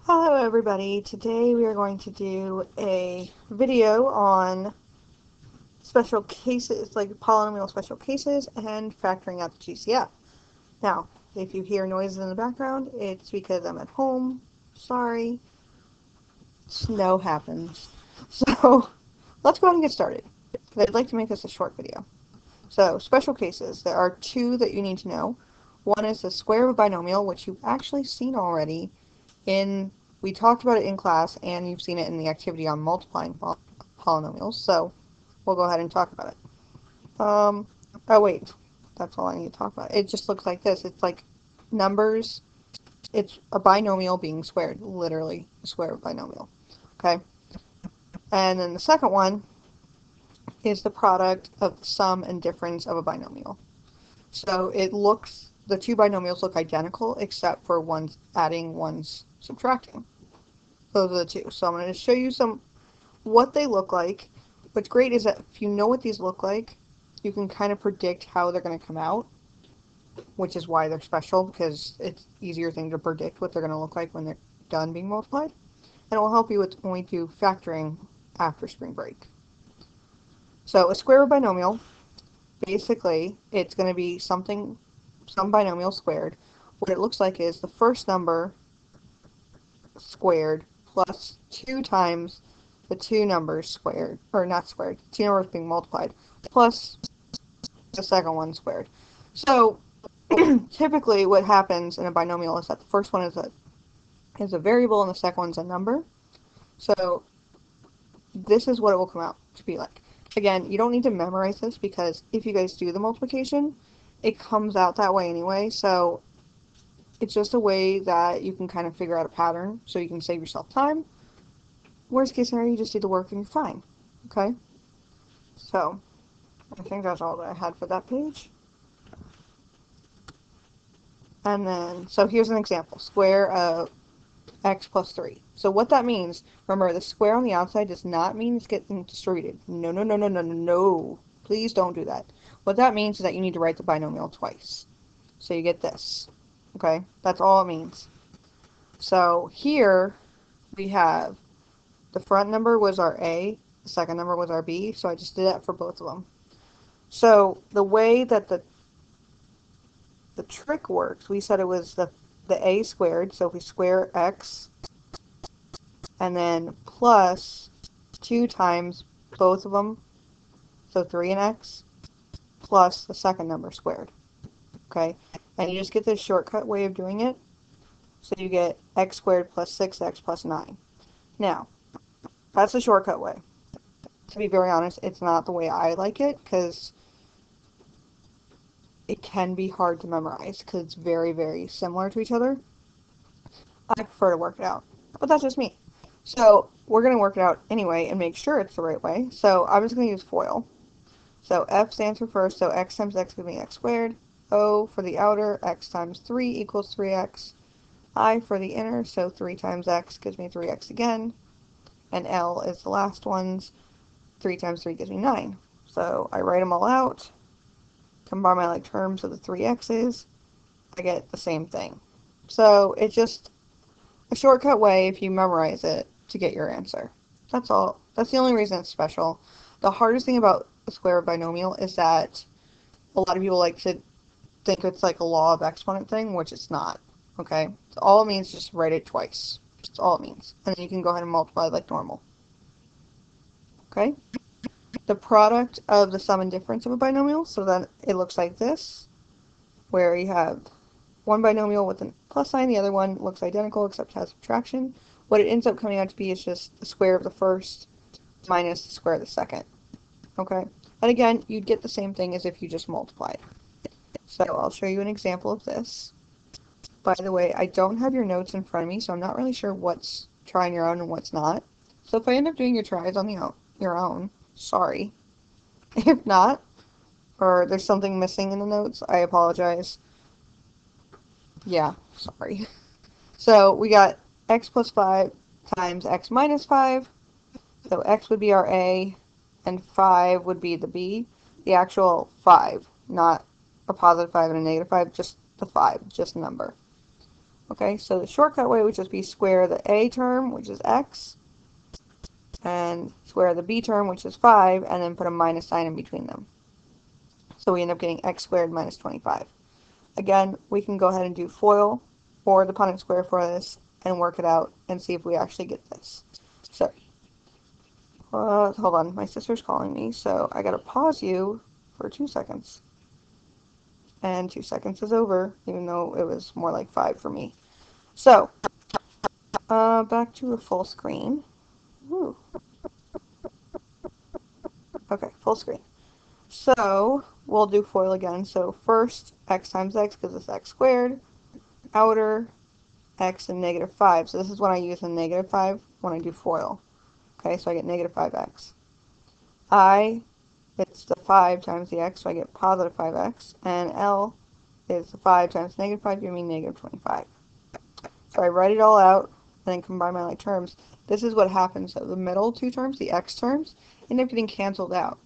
Hello everybody, today we are going to do a video on special cases, like polynomial special cases and factoring out the GCF. Now, if you hear noises in the background, it's because I'm at home. Sorry. Snow happens. So, let's go ahead and get started. I'd like to make this a short video. So, special cases. There are two that you need to know. One is the square of a binomial, which you've actually seen already we talked about it in class, and you've seen it in the activity on multiplying polynomials, so we'll go ahead and talk about it. Oh wait, that's all I need to talk about. It just looks like this. It's like numbers. It's a binomial being squared, literally a square of a binomial. Okay? And then the second one is the product of the sum and difference of a binomial. So the two binomials look identical, except for one's adding, one's subtracting. Those are the two. So I'm going to show you what they look like. What's great is that if you know what these look like, you can kind of predict how they're going to come out, which is why they're special, because it's easier thing to predict what they're going to look like when they're done being multiplied. And it will help you when we do factoring after spring break. So a square of a binomial, basically, it's going to be some binomial squared. What it looks like is the first number squared plus 2 times the two numbers squared, or not squared, two numbers being multiplied, plus the second one squared. So typically what happens in a binomial is that the first one is a variable and the second one's a number. So this is what it will come out to be like. Again, you don't need to memorize this because if you guys do the multiplication, it comes out that way anyway. So it's just a way that you can kind of figure out a pattern so you can save yourself time. Worst case scenario, you just do the work and you're fine. Okay? So, I think that's all that I had for that page. And then, so here's an example. Square of x plus 3. So what that means, remember, the square on the outside does not mean it's getting distributed. No, no, no, no, no, no, no. Please don't do that. What that means is that you need to write the binomial twice. So you get this. Okay? That's all it means. So here we have the front number was our A, the second number was our B, so I just did that for both of them. So the way that the trick works, we said it was the A squared, so if we square x and then plus 2 times both of them, so 3 and x, plus the second number squared. Okay? And you just get this shortcut way of doing it. So you get x squared plus 6x plus 9. Now, that's the shortcut way. To be very honest, it's not the way I like it, because it can be hard to memorize, because it's very, very similar to each other. I prefer to work it out, but that's just me. So we're going to work it out anyway and make sure it's the right way. So I'm just going to use FOIL. So F stands for first, so x times x gives me x squared. O for the outer, x times 3 equals 3x. I for the inner, so 3 times x gives me 3x again. And L is the last ones. 3 times 3 gives me 9. So I write them all out, combine my like terms of the 3x's, I get the same thing. So it's just a shortcut way, if you memorize it, to get your answer. That's all. That's the only reason it's special. The hardest thing about the square of binomial is that a lot of people like to think it's like a law of exponent thing, which it's not. Okay? So all it means is just write it twice. That's all it means. And then you can go ahead and multiply like normal. Okay? The product of the sum and difference of a binomial, so then it looks like this, where you have one binomial with a plus sign, the other one looks identical except has subtraction. What it ends up coming out to be is just the square of the first minus the square of the second. Okay? And again, you'd get the same thing as if you just multiplied. So I'll show you an example of this. By the way, I don't have your notes in front of me, so I'm not really sure what's trying your own and what's not. So if I end up doing your tries on your own, sorry. If not, or there's something missing in the notes, I apologize. Yeah, sorry. So we got x plus 5 times x minus 5. So x would be our A, and 5 would be the B. The actual 5, not a positive 5 and a negative 5, just the 5, just a number. Okay, so the shortcut way would just be square the a term, which is x, and square the b term, which is 5, and then put a minus sign in between them. So we end up getting x squared minus 25. Again, we can go ahead and do FOIL or the Punnett square for this and work it out and see if we actually get this. So, hold on, my sister's calling me, so I gotta pause you for 2 seconds. And 2 seconds is over, even though it was more like 5 for me. So, back to a full screen. Woo. Okay, full screen. So, we'll do FOIL again. So first, x times x gives us x squared. Outer, x and negative 5. So this is when I use a negative 5 when I do FOIL. Okay, so I get negative 5x. It's the 5 times the x, so I get positive 5x. And L is the 5 times negative 5, giving me negative 25. So I write it all out, and then combine my like terms. This is what happens. So the middle two terms, the x terms, end up getting canceled out.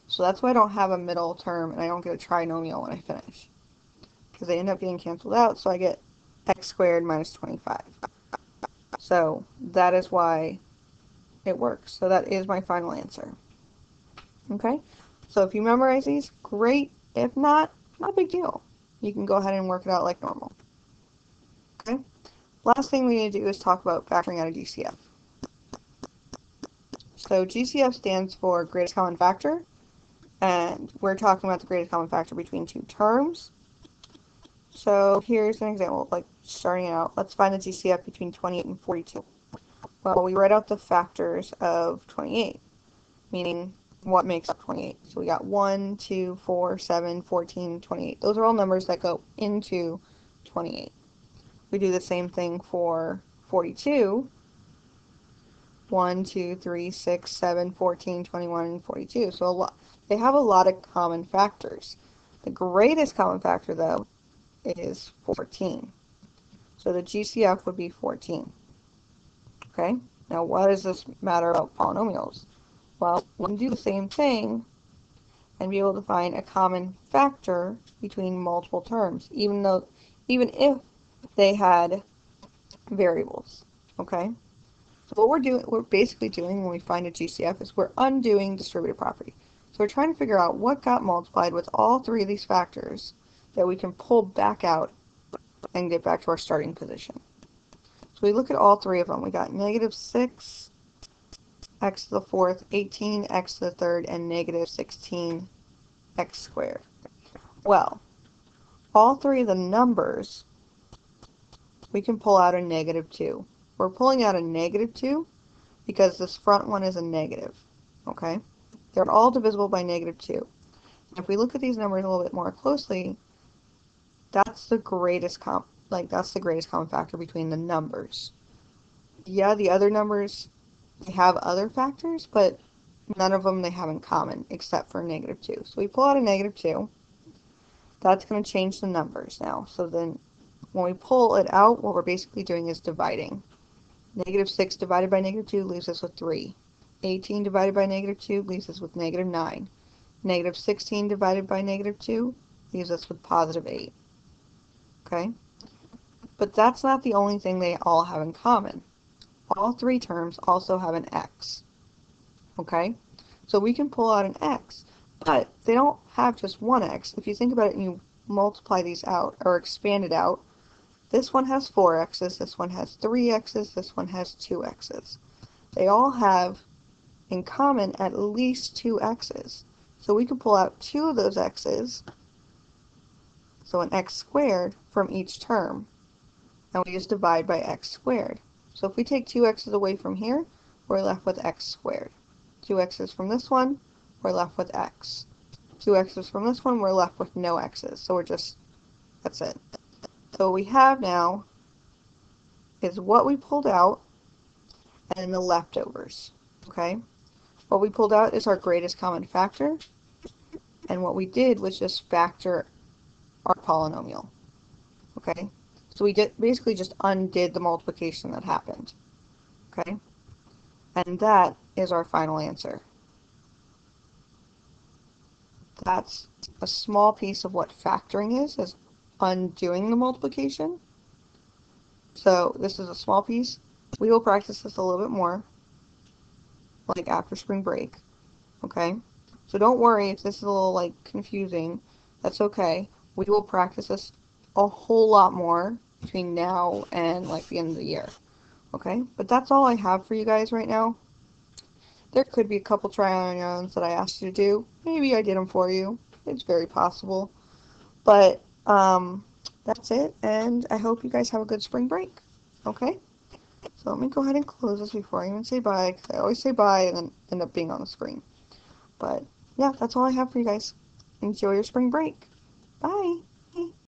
So that's why I don't have a middle term, and I don't get a trinomial when I finish. Because they end up getting canceled out, so I get x squared minus 25. So that is why it works. So that is my final answer. Okay? So if you memorize these, great. If not, not a big deal. You can go ahead and work it out like normal. Okay? Last thing we need to do is talk about factoring out a GCF. So GCF stands for greatest common factor, and we're talking about the greatest common factor between two terms. So here's an example, like starting out, let's find the GCF between 28 and 42. Well, we write out the factors of 28, meaning what makes up 28. So we got 1, 2, 4, 7, 14, 28. Those are all numbers that go into 28. We do the same thing for 42. 1, 2, 3, 6, 7, 14, 21, and 42. So they have a lot of common factors. The greatest common factor, though, is 14. So the GCF would be 14. Okay? Now, what does this matter about polynomials? Well, we can do the same thing and be able to find a common factor between multiple terms, even if they had variables. Okay? So what we're basically doing when we find a GCF is we're undoing distributive property. So we're trying to figure out what got multiplied with all three of these factors that we can pull back out and get back to our starting position. So we look at all three of them. We got negative 6 x to the fourth, 18 x to the third, and negative 16 x squared. Well, all three of the numbers, we can pull out a negative 2. We're pulling out a negative 2 because this front one is a negative, okay? They're all divisible by negative 2. And if we look at these numbers a little bit more closely, that's the greatest common factor between the numbers. Yeah, the other numbers, they have other factors, but none of them they have in common except for negative 2. So we pull out a negative 2. That's going to change the numbers now. So then when we pull it out, what we're basically doing is dividing. Negative 6 divided by negative 2 leaves us with 3. 18 divided by negative 2 leaves us with negative 9. Negative 16 divided by negative 2 leaves us with positive 8. Okay? But that's not the only thing they all have in common. All three terms also have an x. Okay? So we can pull out an x, but they don't have just one x. If you think about it and you multiply these out, or expand it out, this one has 4 x's, this one has 3 x's, this one has 2 x's. They all have in common at least 2 x's. So we can pull out 2 of those x's, so an x squared, from each term. And we just divide by x squared. So if we take 2 x's away from here, we're left with x squared. 2 x's from this one, we're left with x. 2 x's from this one, we're left with no x's. So that's it. So what we have now is what we pulled out and the leftovers. Okay? What we pulled out is our greatest common factor, and what we did was just factor our polynomial. Okay? So we basically just undid the multiplication that happened. Okay? And that is our final answer. That's a small piece of what factoring is undoing the multiplication. So this is a small piece. We will practice this a little bit more, like after spring break, okay? So don't worry if this is a little like confusing. That's okay. We will practice this a whole lot more between now and like the end of the year, okay? But that's all I have for you guys right now. There could be a couple try-on-your-owns that I asked you to do. Maybe I did them for you. It's very possible. But that's it, and I hope you guys have a good spring break, okay? So let me go ahead and close this before I even say bye, because I always say bye and then end up being on the screen. But yeah, that's all I have for you guys. Enjoy your spring break.